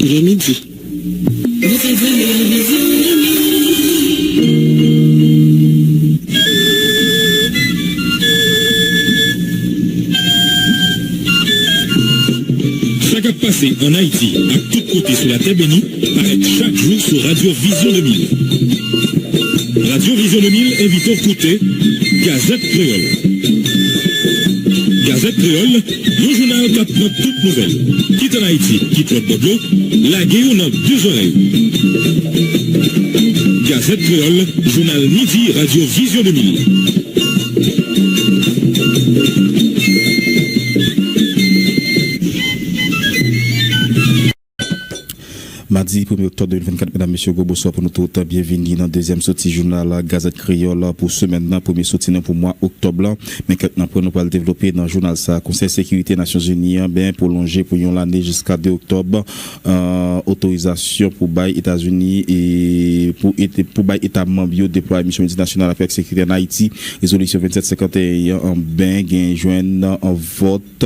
il est midi. Chaque passé en Haïti, à tout côté sur la terre bénie, paraît chaque jour sur Radio Vision 2000. Radio Vision 2000 invite à écouter Gazette Créole. Gazette Créole, le journal qui apprend toutes nouvelles. Quitte en Haïti, quitte l'autre bord de l'eau, la guerre dans deux oreilles. Gazette Créole, journal midi, Radio Vision 2000. Mardi 1er octobre 2024, mesdames, messieurs, bonsoir pour nous tous. Bienvenue dans le deuxième sortie journal Gazette Créole pour ce maintenant, premier sortie pour mois octobre. Mais maintenant, pour nous pas le développer dans le journal ça, Conseil de sécurité Nations Unies, bien prolongé pour l'année jusqu'à 2 octobre, autorisation pour bail États-Unis et pour bail État membre déployer mission multinationale avec sécurité en Haïti, résolution 2751 en bien gain joindre en vote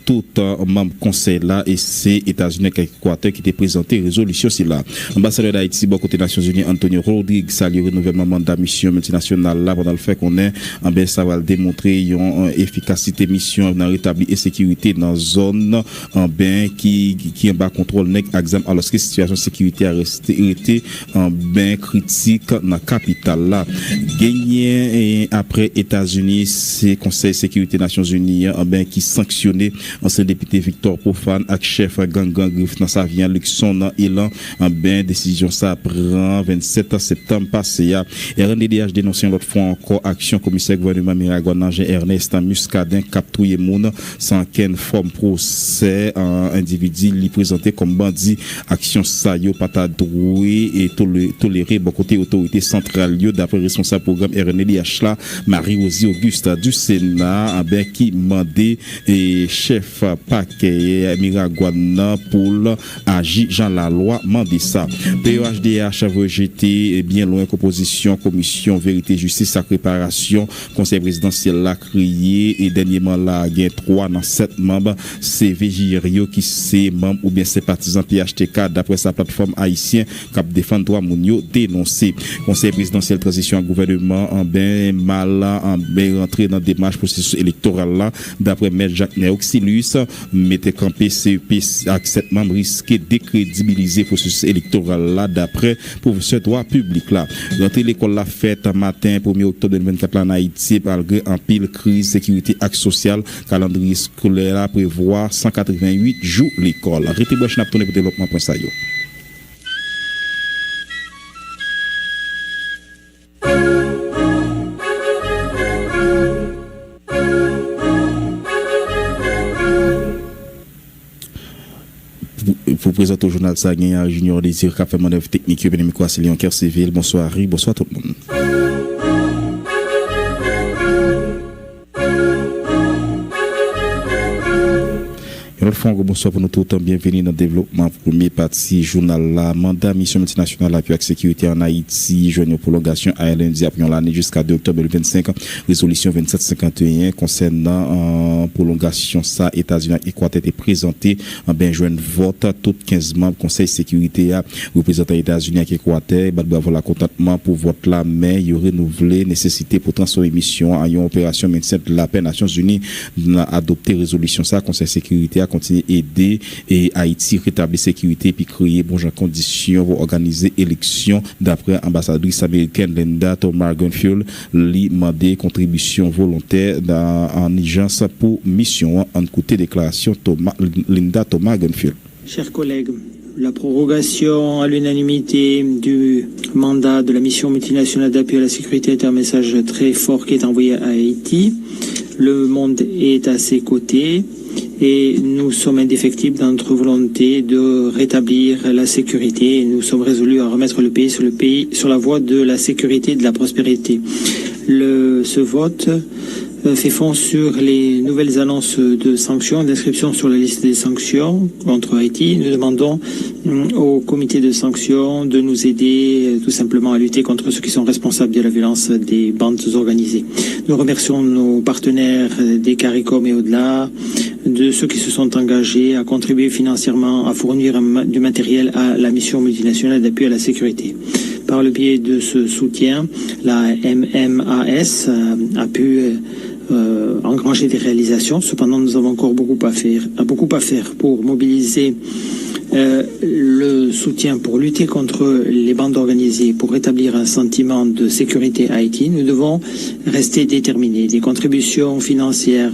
tout membre conseil là et c'est États-Unis avec Équateur qui était présenté résolution c'est là. Ambassadeur d'Haïti bon côté Nations Unies Antonio Rodriguez salue renouvellement mandat mission multinationale là pendant le fait qu'on est ben ça va démontrer une efficacité mission dans rétablir et sécurité dans zone en ben qui en bas contrôle nèg exemple alors que situation sécurité a resté en ben critique dans capitale là gagné après États-Unis c'est Conseil de sécurité Nations Unies en ben qui sanctionné ancien député Victor Profane avec chef gang griffe dans sa vie Luxon Ilan en ben décision ça prend 27 septembre passé RNDDH dénonce l'autre fois encore action commissaire gouvernement Miragouananger Ernest Muscadin capturé moun sans qu'une forme procès individu li présenté comme bandit action ça yo pas doué et toléré bon côté autorité centrale yo d'après responsable programme RNDDH là Marie-Rosie Auguste du Sénat en ben qui mandé et chef paquet Miragouana pour agir Jean la loi mandé ça. PEHDH a rejeté bien loin composition commission vérité justice sa préparation conseil présidentiel l'a créé et dernièrement là gain 3 dans 7 membres c'est VJRIO qui c'est membre ou bien sympathisant PHTK d'après sa plateforme haïtien cap défendre droit mounio dénoncé conseil présidentiel transition à gouvernement en ben mal en ben rentré dans démarche processus électoral là d'après maître Jacques Néoxilus mettait campé CEP avec 7 membres risqué décrédibiliser processus électoral là d'après professeur droit public là rentrée l'école la fête matin 1er octobre 2024 en Haïti malgré en pile crise sécurité et sociale calendrier scolaire là prévoit 188 jours l'école arrêtez bois n'a tourner pour développement point ça yo. Pour présenter au journal ça gagne Junior Désir qui a fait mon œuvre technique ben micro c'est Léon Kerceville bonsoir Harry bonsoir tout le monde. Bonsoir pour nous tous, bienvenue dans le développement premier partie journal là mandat mission multinationale avec sécurité en Haïti joignent prolongation à lundi après l'année jusqu'à 2 octobre 2025 résolution 2751 concernant prolongation ça États-Unis et Équateur était présenté en ben joindre vote tout 15 membres conseil sécurité a représentant États-Unis et Équateur bravo la contentement pour vote là mais il y aurait renouvelé nécessité pour transformer mission en une opération maintien de la paix Nations Unies adopter résolution ça conseil sécurité a continuer aider et Haïti rétablir sécurité puis créer bon genre conditions pour organiser élection d'après ambassadrice américaine Linda Thomas-Greenfield li mandé contribution volontaire en urgence pour mission en côté déclaration Linda Thomas-Greenfield. Chers collègues, la prorogation à l'unanimité du mandat de la mission multinationale d'appui à la sécurité est un message très fort qui est envoyé à Haïti. Le monde est à ses côtés et nous sommes indéfectibles dans notre volonté de rétablir la sécurité et nous sommes résolus à remettre le pays sur la voie de la sécurité et de la prospérité. Ce vote fait fond sur les nouvelles annonces de sanctions, d'inscription sur la liste des sanctions contre Haïti. Nous demandons au comité de sanctions de nous aider tout simplement à lutter contre ceux qui sont responsables de la violence des bandes organisées. Nous remercions nos partenaires des CARICOM et au-delà, de ceux qui se sont engagés à contribuer financièrement à fournir du matériel à la mission multinationale d'appui à la sécurité. Par le biais de ce soutien, la MMAS a pu engranger des réalisations. Cependant, nous avons encore beaucoup à faire pour mobiliser le soutien pour lutter contre les bandes organisées, pour rétablir un sentiment de sécurité à Haïti. Nous devons rester déterminés. Des contributions financières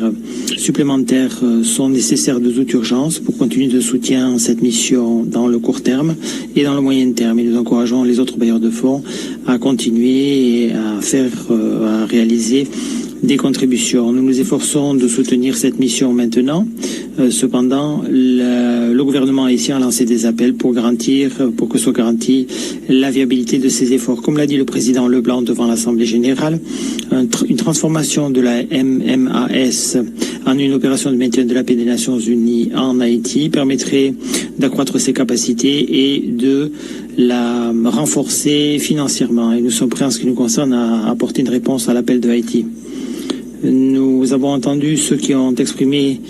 supplémentaires sont nécessaires de toute urgence pour continuer de soutenir cette mission dans le court terme et dans le moyen terme. Et nous encourageons les autres bailleurs de fonds à continuer et à réaliser des contributions. Nous nous efforçons de soutenir cette mission maintenant. Cependant, le gouvernement haïtien a lancé des appels pour que soit garantie la viabilité de ces efforts. Comme l'a dit le président Leblanc devant l'Assemblée générale, une transformation de la MMAS en une opération de maintien de la paix des Nations Unies en Haïti permettrait d'accroître ses capacités et de la renforcer financièrement. Et nous sommes prêts en ce qui nous concerne à apporter une réponse à l'appel de Haïti. Nous avons entendu ceux qui ont exprimé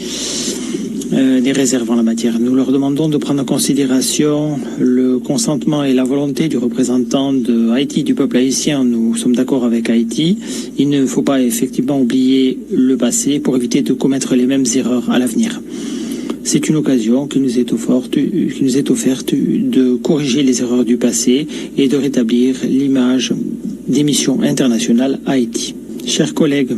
des réserves en la matière. Nous leur demandons de prendre en considération le consentement et la volonté du représentant de Haïti, du peuple haïtien. Nous sommes d'accord avec Haïti. Il ne faut pas effectivement oublier le passé pour éviter de commettre les mêmes erreurs à l'avenir. C'est une occasion qui nous est offerte de corriger les erreurs du passé et de rétablir l'image des missions internationales à Haïti. Chers collègues,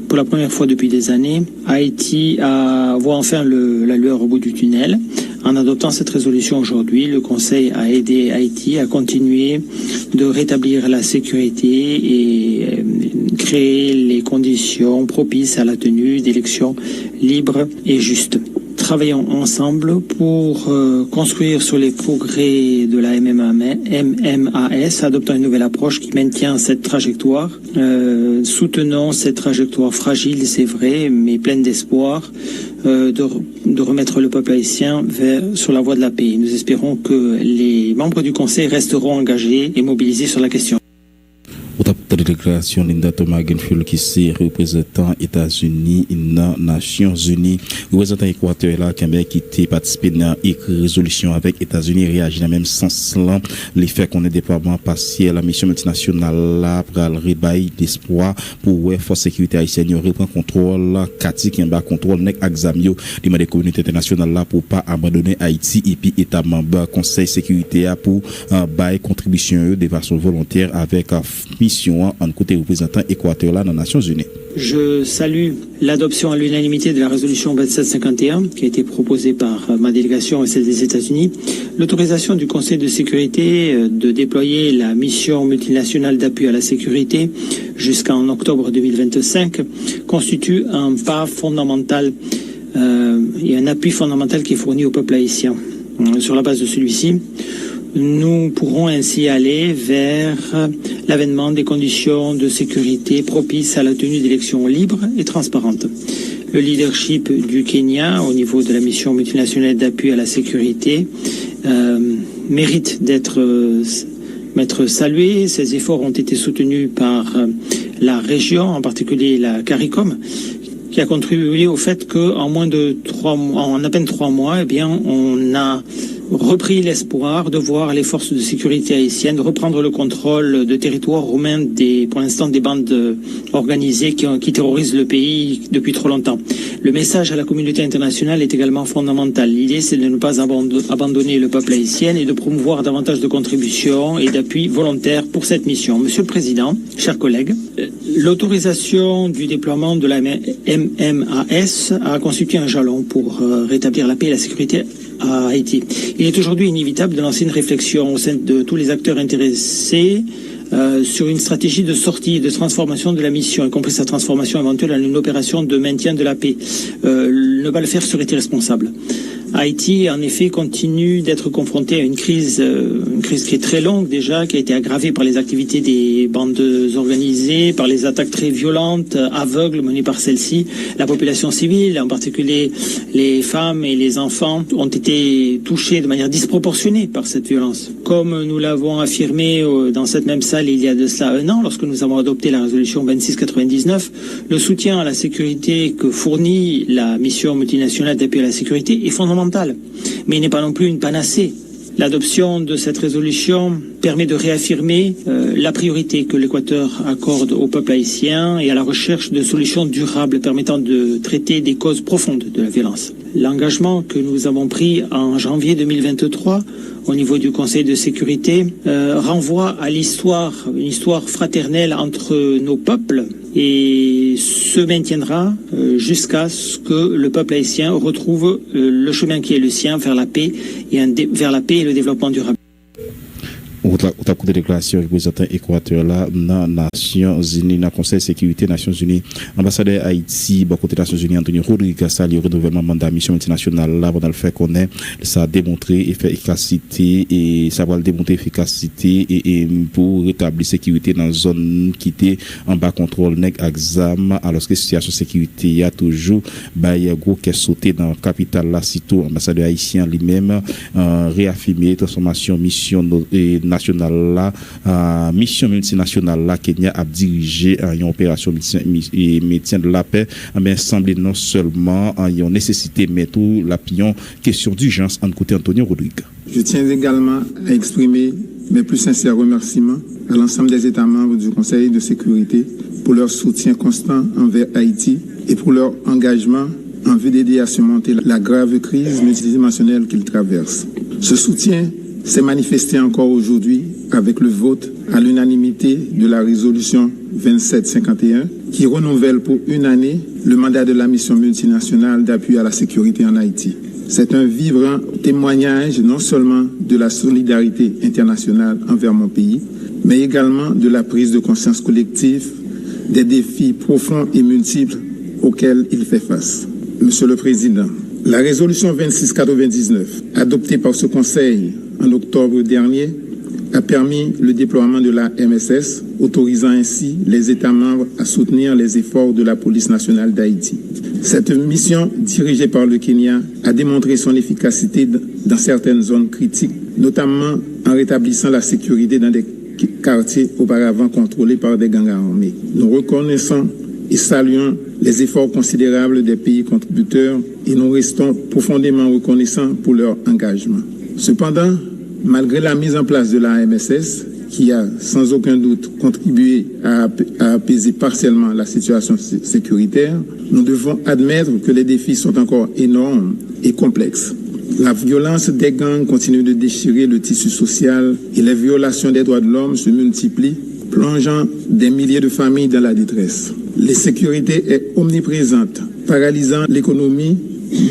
pour la première fois depuis des années, Haïti voit enfin la lueur au bout du tunnel. En adoptant cette résolution aujourd'hui, le Conseil a aidé Haïti à continuer de rétablir la sécurité et créer les conditions propices à la tenue d'élections libres et justes. Travaillons ensemble pour construire sur les progrès de la MMAS, adoptant une nouvelle approche qui maintient cette trajectoire. Soutenons cette trajectoire fragile, c'est vrai, mais pleine d'espoir, de remettre le peuple haïtien sur la voie de la paix. Nous espérons que les membres du Conseil resteront engagés et mobilisés sur la question. De déclaration Linda Thomas Genfield qui est représentant États-Unis dans Nations Unies, représentant Équateur là qui a participé dans une résolution avec États-Unis réagit dans le même sens là, les faits qu'on est déploiement partiel la mission multinationale là pour le réveil d'espoir pour ouais force sécurité haïtienne reprend contrôle Kati qui en bas contrôle nek examio demande des communautés internationales là pour pas abandonner Haïti et puis état membre conseil sécurité pour bail contribution de façon volontaire avec mission en côté représentant Équateur là dans les Nations Unies. Je salue l'adoption à l'unanimité de la résolution 2751 qui a été proposée par ma délégation et celle des États-Unis. L'autorisation du Conseil de sécurité de déployer la mission multinationale d'appui à la sécurité jusqu'en octobre 2025 constitue un pas fondamental et un appui fondamental qui est fourni au peuple haïtien. Sur la base de celui-ci, nous pourrons ainsi aller vers l'avènement des conditions de sécurité propices à la tenue d'élections libres et transparentes. Le leadership du Kenya au niveau de la mission multinationale d'appui à la sécurité mérite d'être salué. Ces efforts ont été soutenus par la région, en particulier la CARICOM, qui a contribué au fait qu'en à peine 3 mois, eh bien, on a repris l'espoir de voir les forces de sécurité haïtiennes reprendre le contrôle de territoires roumains pour l'instant des bandes organisées qui terrorisent le pays depuis trop longtemps. Le message à la communauté internationale est également fondamental. L'idée, c'est de ne pas abandonner le peuple haïtien et de promouvoir davantage de contributions et d'appui volontaires pour cette mission. Monsieur le Président, chers collègues, l'autorisation du déploiement de la MMAS a constitué un jalon pour rétablir la paix et la sécurité à Haïti. Il est aujourd'hui inévitable de lancer une réflexion au sein de tous les acteurs intéressés sur une stratégie de sortie et de transformation de la mission, y compris sa transformation éventuelle en une opération de maintien de la paix. Ne pas le faire serait irresponsable. Haïti, en effet, continue d'être confronté à une crise qui est très longue déjà, qui a été aggravée par les activités des bandes organisées, par les attaques très violentes, aveugles menées par celles-ci. La population civile, en particulier les femmes et les enfants, ont été touchés de manière disproportionnée par cette violence. Comme nous l'avons affirmé dans cette même salle il y a de cela 1 an, lorsque nous avons adopté la résolution 2699, le soutien à la sécurité que fournit la mission multinationale d'appui à la sécurité est fondamental. Mais il n'est pas non plus une panacée. L'adoption de cette résolution permet de réaffirmer la priorité que l'Équateur accorde au peuple haïtien et à la recherche de solutions durables permettant de traiter des causes profondes de la violence. L'engagement que nous avons pris en janvier 2023 au niveau du Conseil de sécurité renvoie à une histoire fraternelle entre nos peuples et se maintiendra jusqu'à ce que le peuple haïtien retrouve le chemin qui est le sien vers la paix et le développement durable. Ou ta coup de déclaration représentant Équateur là dans Nations Unies, dans Conseil de sécurité Nations Unies, ambassadeur Haïti, bon côté Nations Unies Antonio Rodriguez sali renouvellement mandat mission internationale là pendant le fait qu'on est ça a démontré efficacité et ça va démontrer efficacité et pour rétablir sécurité dans zone qui était en bas contrôle nèg exam alors que situation sécurité il y a toujours gros qui sauté dans la capitale là sitôt ambassadeur haïtien lui-même réaffirmer transformation mission nationale là mission multinationale là Kenya a dirigé une opération maintien de la paix mais semble non seulement une nécessité mais tout la question d'urgence en côté Antonio Rodriguez. Je tiens également à exprimer mes plus sincères remerciements à l'ensemble des États membres du Conseil de sécurité pour leur soutien constant envers Haïti et pour leur engagement en vue d'aider à surmonter la grave crise multidimensionnelle qu'il traverse. Ce soutien s'est manifesté encore aujourd'hui avec le vote à l'unanimité de la résolution 2751 qui renouvelle pour 1 année le mandat de la mission multinationale d'appui à la sécurité en Haïti. C'est un vibrant témoignage non seulement de la solidarité internationale envers mon pays, mais également de la prise de conscience collective des défis profonds et multiples auxquels il fait face. Monsieur le Président, la résolution 2699, adoptée par ce Conseil en octobre dernier, a permis le déploiement de la MSS, autorisant ainsi les États membres à soutenir les efforts de la police nationale d'Haïti. Cette mission, dirigée par le Kenya, a démontré son efficacité dans certaines zones critiques, notamment en rétablissant la sécurité dans des quartiers auparavant contrôlés par des gangs armés. Nous reconnaissons et saluons les efforts considérables des pays contributeurs et nous restons profondément reconnaissants pour leur engagement. Cependant, malgré la mise en place de la MSS, qui a sans aucun doute contribué à apaiser partiellement la situation sécuritaire, nous devons admettre que les défis sont encore énormes et complexes. La violence des gangs continue de déchirer le tissu social et les violations des droits de l'homme se multiplient, plongeant des milliers de familles dans la détresse. L'insécurité est omniprésente, paralysant l'économie,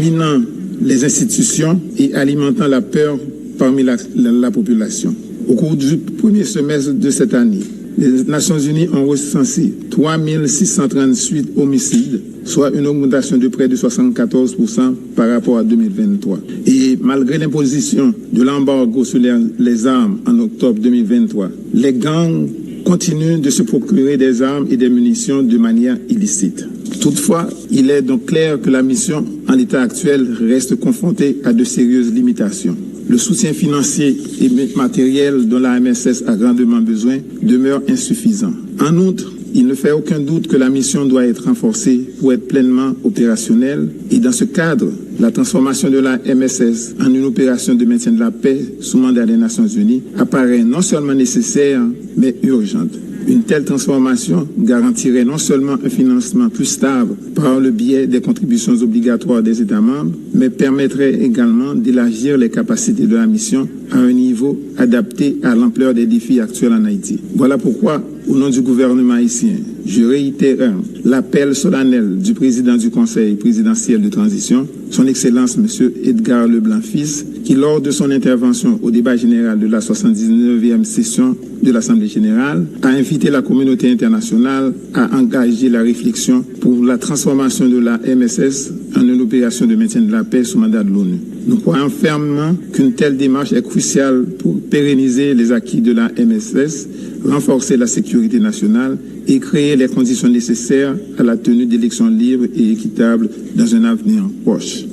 minant les institutions et alimentant la peur parmi la population. Au cours du premier semestre de cette année, les Nations Unies ont recensé 3638 homicides, soit une augmentation de près de 74% par rapport à 2023. Et malgré l'imposition de l'embargo sur les armes en octobre 2023, les gangs continuent de se procurer des armes et des munitions de manière illicite. Toutefois, il est donc clair que la mission, en l'état actuel, reste confrontée à de sérieuses limitations. Le soutien financier et matériel dont la MSS a grandement besoin demeure insuffisant. En outre, il ne fait aucun doute que la mission doit être renforcée pour être pleinement opérationnelle et dans ce cadre, la transformation de la MSS en une opération de maintien de la paix sous mandat des Nations Unies apparaît non seulement nécessaire mais urgente. Une telle transformation garantirait non seulement un financement plus stable par le biais des contributions obligatoires des États membres, mais permettrait également d'élargir les capacités de la mission à un niveau adapté à l'ampleur des défis actuels en Haïti. Voilà pourquoi, au nom du gouvernement haïtien, je réitère l'appel solennel du président du Conseil présidentiel de transition, son Excellence M. Edgar Leblanc-Fils, qui, lors de son intervention au débat général de la 79e session de l'Assemblée générale, a invité la communauté internationale à engager la réflexion pour la transformation de la MSS en une opération de maintien de la paix sous mandat de l'ONU. Nous croyons fermement qu'une telle démarche est cruciale pour pérenniser les acquis de la MSS, renforcer la sécurité nationale et créer les conditions nécessaires à la tenue d'élections libres et équitables dans un avenir proche.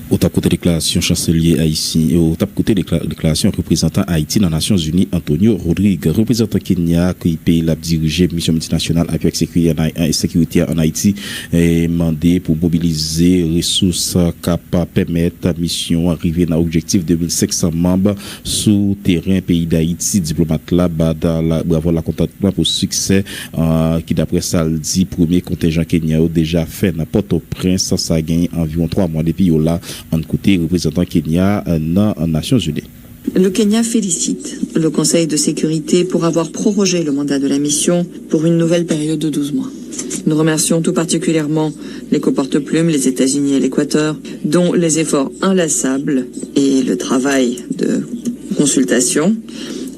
Au top côté déclaration chancelier haïtien et au top côté déclaration représentant Haïti dans les Nations Unies Antonio Rodrigue, représentant Kenya qui pays l'a dirigé mission multinationale avec sécurité en Haïti et mandé pour mobiliser ressources capables permettre mission arriver dans objectif 2500 membres sous terrain pays d'Haïti diplomate là avoir la contentement pour succès qui d'après ça le dit premier contingent Kenya déjà fait dans Port-au-Prince ça a gagné environ 3 mois depuis là en côté représentant Kenya dans les Nations Unies. Le Kenya félicite le Conseil de sécurité pour avoir prorogé le mandat de la mission pour une nouvelle période de 12 mois. Nous remercions tout particulièrement les coporte-plumes, les États-Unis et l'Équateur, dont les efforts inlassables et le travail de consultation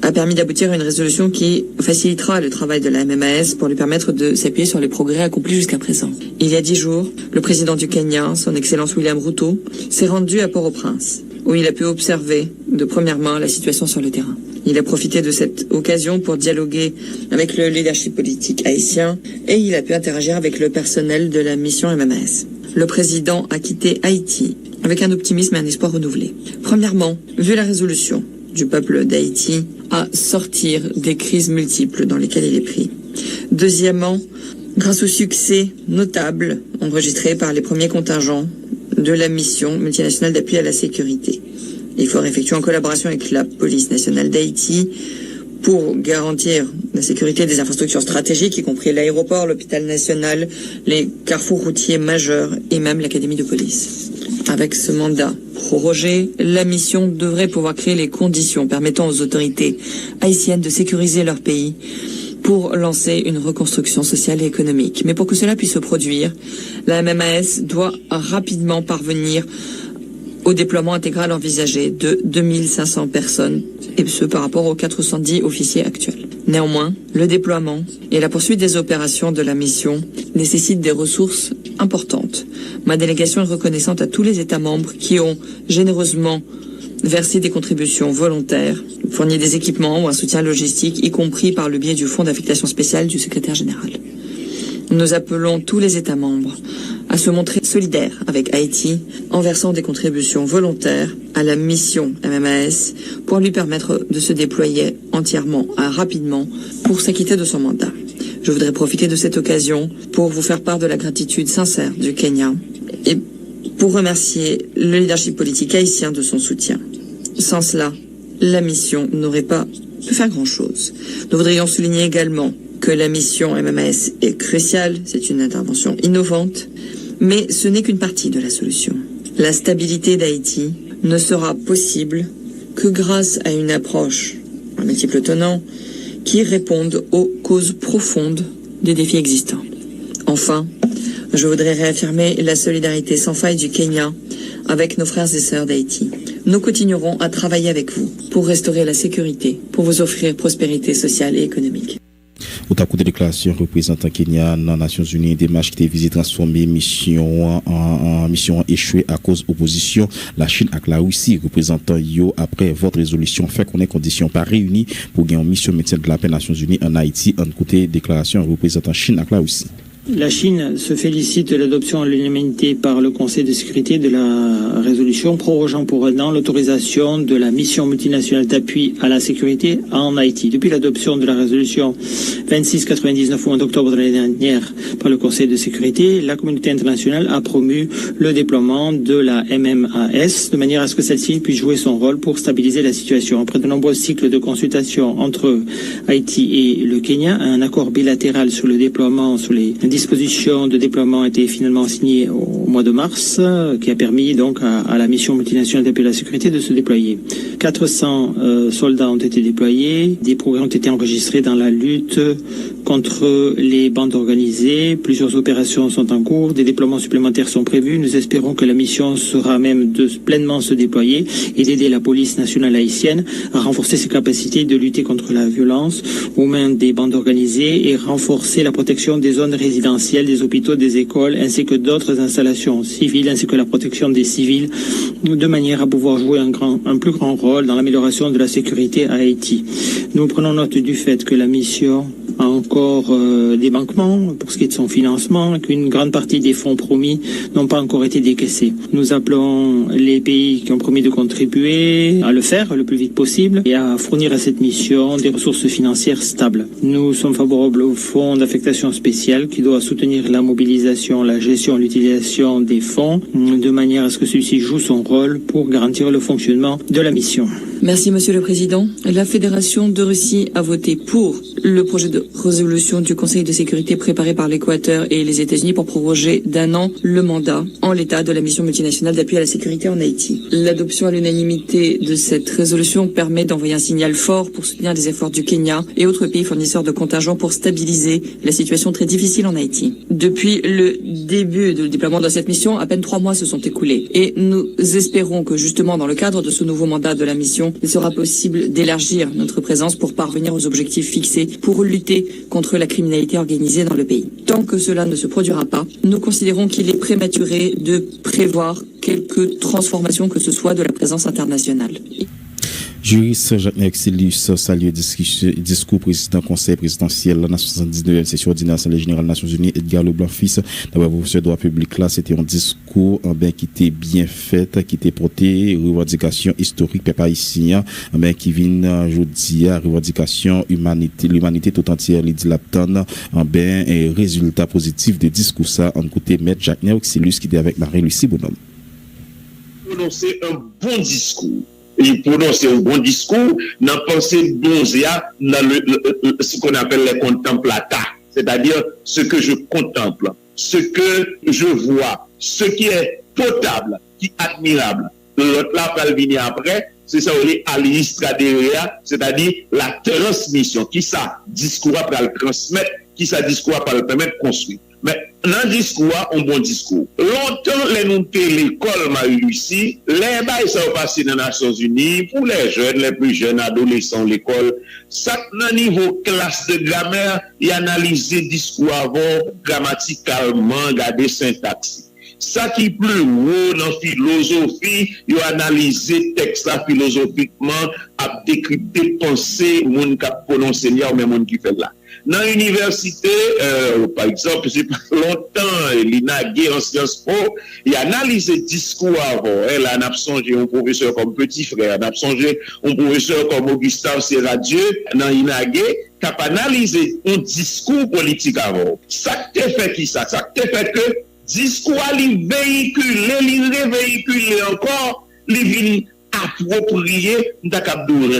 a permis d'aboutir à une résolution qui facilitera le travail de la MMAS pour lui permettre de s'appuyer sur les progrès accomplis jusqu'à présent. Il y a 10 jours, le président du Kenya, son Excellence William Ruto, s'est rendu à Port-au-Prince, où il a pu observer de première main la situation sur le terrain. Il a profité de cette occasion pour dialoguer avec le leadership politique haïtien et il a pu interagir avec le personnel de la mission MMAS. Le président a quitté Haïti avec un optimisme et un espoir renouvelé. Premièrement, vu la résolution du peuple d'Haïti à sortir des crises multiples dans lesquelles il est pris. Deuxièmement, grâce au succès notable enregistré par les premiers contingents de la mission multinationale d'appui à la sécurité. L'effort effectué en collaboration avec la police nationale d'Haïti pour garantir la sécurité des infrastructures stratégiques, y compris l'aéroport, l'hôpital national, les carrefours routiers majeurs et même l'académie de police. Avec ce mandat prorogé, la mission devrait pouvoir créer les conditions permettant aux autorités haïtiennes de sécuriser leur pays pour lancer une reconstruction sociale et économique. Mais pour que cela puisse se produire, la MMAS doit rapidement parvenir au déploiement intégral envisagé de 2500 personnes, et ce par rapport aux 410 officiers actuels. Néanmoins, le déploiement et la poursuite des opérations de la mission nécessitent des ressources importantes. Ma délégation est reconnaissante à tous les États membres qui ont généreusement versé des contributions volontaires, fourni des équipements ou un soutien logistique, y compris par le biais du fonds d'affectation spéciale du secrétaire général. Nous appelons tous les États membres à se montrer solidaires avec Haïti en versant des contributions volontaires à la mission MMAS pour lui permettre de se déployer entièrement, rapidement, pour s'acquitter de son mandat. Je voudrais profiter de cette occasion pour vous faire part de la gratitude sincère du Kenya et pour remercier le leadership politique haïtien de son soutien. Sans cela, la mission n'aurait pas pu faire grand-chose. Nous voudrions souligner également que la mission MMAS est cruciale, c'est une intervention innovante, mais ce n'est qu'une partie de la solution. La stabilité d'Haïti ne sera possible que grâce à une approche à multiples tenants qui répondent aux causes profondes des défis existants. Enfin, je voudrais réaffirmer la solidarité sans faille du Kenya avec nos frères et sœurs d'Haïti. Nous continuerons à travailler avec vous pour restaurer la sécurité, pour vous offrir prospérité sociale et économique. Au tapis de déclaration représentant Kenya dans les Nations Unies, démarche qui visé transformer mission en mission échouée à cause opposition la Chine avec la Russie représentant yo après votre résolution fait qu'on ait conditions pas réunies pour gagner une mission maintien de la paix Nations Unies en Haïti en côté déclaration représentant Chine avec la Russie. La Chine se félicite de l'adoption à l'unanimité par le Conseil de sécurité de la résolution prorogeant pour un an l'autorisation de la mission multinationale d'appui à la sécurité en Haïti. Depuis l'adoption de la résolution 2699 au mois d'octobre de l'année dernière par le Conseil de sécurité, la communauté internationale a promu le déploiement de la MMAS de manière à ce que celle-ci puisse jouer son rôle pour stabiliser la situation. Après de nombreux cycles de consultation entre Haïti et le Kenya, un accord bilatéral sur le déploiement sur les disposition de déploiement a été finalement signée au mois de mars, qui a permis donc à la mission multinationale d'appui à la sécurité de se déployer. 400 soldats ont été déployés, des progrès ont été enregistrés dans la lutte contre les bandes organisées, plusieurs opérations sont en cours, des déploiements supplémentaires sont prévus. Nous espérons que la mission sera même de pleinement se déployer et d'aider la police nationale haïtienne à renforcer ses capacités de lutter contre la violence aux mains des bandes organisées et renforcer la protection des zones résidentielles, des hôpitaux, des écoles, ainsi que d'autres installations civiles, ainsi que la protection des civils, de manière à pouvoir jouer un plus grand rôle dans l'amélioration de la sécurité à Haïti. Nous prenons note du fait que la mission a encore des manquements pour ce qui est de son financement, qu'une grande partie des fonds promis n'ont pas encore été décaissés. Nous appelons les pays qui ont promis de contribuer à le faire le plus vite possible et à fournir à cette mission des ressources financières stables. Nous sommes favorables au fonds d'affectation spéciale qui doit soutenir la mobilisation, la gestion et l'utilisation des fonds de manière à ce que celui-ci joue son rôle pour garantir le fonctionnement de la mission. Merci, Monsieur le Président. La Fédération de Russie a voté pour le projet de résolution du Conseil de sécurité préparé par l'Équateur et les États-Unis pour proroger d'1 an le mandat en l'état de la mission multinationale d'appui à la sécurité en Haïti. L'adoption à l'unanimité de cette résolution permet d'envoyer un signal fort pour soutenir les efforts du Kenya et autres pays fournisseurs de contingents pour stabiliser la situation très difficile en Haïti. Depuis le début du déploiement de cette mission, à peine 3 mois se sont écoulés et nous espérons que justement dans le cadre de ce nouveau mandat de la mission, il sera possible d'élargir notre présence pour parvenir aux objectifs fixés pour lutter contre la criminalité organisée dans le pays. Tant que cela ne se produira pas, nous considérons qu'il est prématuré de prévoir quelque transformation que ce soit de la présence internationale. Juriste Jacques Nexilius salue discours président conseil présidentiel la 79e session ordinaire Assemblée générale des Nations Unies. Edgar Leblanc-Fils, d'après professeur de droit public là, c'était un discours qui était bien fait, qui était porté revendication historique peuple haïtien, qui vient aujourd'hui à revendication l'humanité tout entière les dit l'aptane et résultat positif de discours ça en côté maître Jacques Nexilius qui était avec Marie-Lucie Bonhomme. Prononcer un bon discours. Il prononce un bon discours, dans pensée donzéa, dans ce qu'on appelle les contemplata, c'est-à-dire ce que je contemple, ce que je vois, ce qui est potable, qui est admirable. L'autre là, va venir après, c'est ça, on est à l'istradéria, c'est-à-dire la transmission, qui ça, discours va le transmettre, qui ça, discours va le permettre de construire. Mais dans le discours, un bon discours. Longtemps, les nous l'école Marie-Lucie, les bails sont passés dans les Nations Unies, pour les jeunes, les plus jeunes adolescents, l'école. Ça, dans niveau classe de grammaire, il analyse discours avant, grammaticalement, garder syntaxe. Ça qui plus haut dans la philosophie, il a analysé texte philosophiquement, a décrypté pensée, monde qui a prononcé, ou même monde qui fait là. Dans l'université, par exemple, c'est pas longtemps, l'INAGé en Sciences Po, il a analysé discours avant. Elle a songé un professeur comme petit frère, elle a songé un professeur comme Augustin Serradieu dans l'INAGé, qui a analysé un discours politique avant. Ça te fait qui ça? Ça te fait que discours, il véhicule, il révéhicule encore, il vient approprié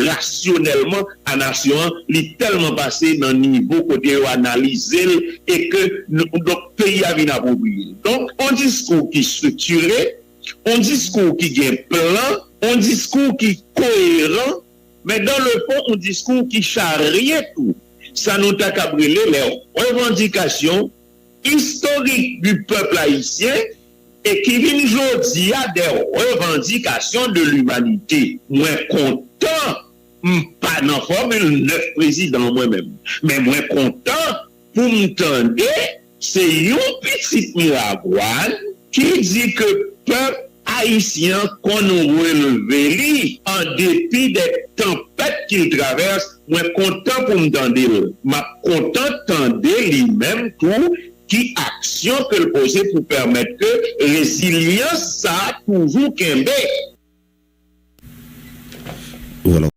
rationnellement à nation, il est tellement passé dans le niveau côté analysé et que notre pays a bien approprié. Donc, un discours qui est structuré, un discours qui a un plan, un discours qui est cohérent, mais dans le fond, un discours qui charrie tout. Ça nous a cabrélé les revendications historiques du peuple haïtien et qui vient aujourd'hui à des revendications de l'humanité. Moi, content, pas dans la formule 9 présidents moi-même, mais moi, content pour m'entendre, c'est un petit Miragouane qui dit que peuple haïtien qu'on nous relevé en dépit des tempêtes qu'il traverse, moi, content pour m'entendre. Ma content d'entendre lui-même tout qui action que le poser pour permettre que résilience ça toujours qu'un Voilà.